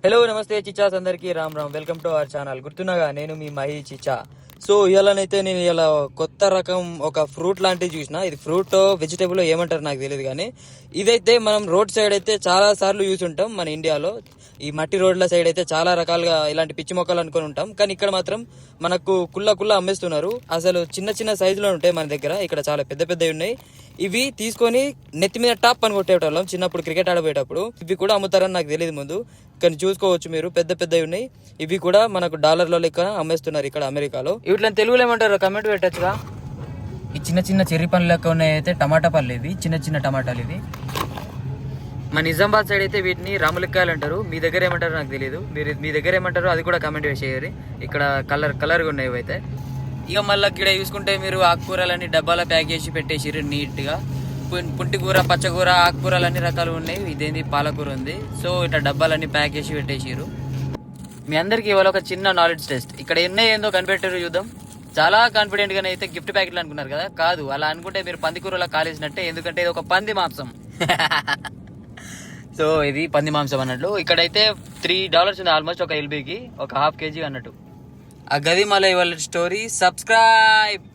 Hello నమస్తే చిచాస్ అందరికి Ram Ram. Welcome to our channel. గుర్తున్నాగా నేను మీ మహి చిచా. సో ఇవాళనైతే నేను ఇలా కొత్త రకం ఒక ఫ్రూట్ లాంటివి చూసిన. ఇది ఫ్రూట్ వెజిటేబుల్ ఏమంటారు నాకు తెలియదు, కానీ ఇదైతే మనం రోడ్ సైడ్ అయితే చాలా సార్లు యూస్ ఉంటాం. మన ఇండియాలో ఈ మట్టి రోడ్ల సైడ్ అయితే చాలా రకాలుగా ఇలాంటి పిచ్చి మొక్కలు అనుకుని ఉంటాం, కానీ ఇక్కడ మాత్రం మనకు కుల్ల అమ్మేస్తున్నారు. అసలు చిన్న చిన్న సైజులో ఉంటాయి మన దగ్గర. ఇక్కడ చాలా పెద్ద పెద్దవి ఉన్నాయి. ఇవి తీసుకొని నెత్తి మీద టాప్ అని కొట్టేటోళ్ళం చిన్నప్పుడు క్రికెట్ ఆడబోయేటప్పుడు. ఇవి కూడా అమ్ముతారని నాకు తెలియదు ముందు, కానీ చూసుకోవచ్చు మీరు, పెద్ద పెద్దవి ఉన్నాయి. ఇవి కూడా మనకు డాలర్ల లెక్క అమ్మేస్తున్నారు ఇక్కడ అమెరికాలో. వీటిని తెలుగులో ఏమంటారు కమెంట్ పెట్టచ్చుగా. ఈ చిన్న చిన్న చెర్రీ పండ్లు లెక్క ఉన్నాయి అయితే టమాటా పళ్ళు. ఇవి చిన్న చిన్న టమాటాలు. ఇవి మన నిజామాబాద్ సైడ్ అయితే వీటిని రాములక్కాయలు అంటారు. మీ దగ్గర ఏమంటారు నాకు తెలియదు. మీరు మీ దగ్గర ఏమంటారు అది కూడా కమెంట్ వేసేయాలి. ఇక్కడ కలర్గా ఉన్నాయి ఇవైతే. ఇక మళ్ళీ ఇక్కడ చూసుకుంటే మీరు ఆకుకూరలన్నీ డబ్బాలో ప్యాక్ చేసి పెట్టేసిర్రు నీట్గా. పుంటికూర, పచ్చకూర, ఆకుకూరలు అన్ని రకాలు ఉన్నాయి. ఇదేంది పాలకూర ఉంది. సో ఇట్లా డబ్బాలన్నీ ప్యాక్ చేసి పెట్టేసిర్రు. మీ అందరికి ఇవాళ ఒక చిన్న నాలెడ్జ్ టెస్ట్. ఇక్కడ ఎన్నో ఏందో కనిపెట్టారు చూద్దాం. చాలా కాన్ఫిడెంట్ గానే అయితే గిఫ్ట్ ప్యాకెట్లు అనుకున్నారు కదా, కాదు. అలా అనుకుంటే మీరు పందికూరలా కాలేసినట్టే, ఎందుకంటే ఇది ఒక పంది మాంసం. సో ఇది పంది మాంసం అన్నట్లు. ఇక్కడైతే $3 ఉంది ఆల్మోస్ట్ ఒక ఎల్బీకి, ఒక ½ కేజీ అన్నట్టు. ఆ గది మళ్ళీ ఇవాళ స్టోరీ. సబ్స్క్రైబ్.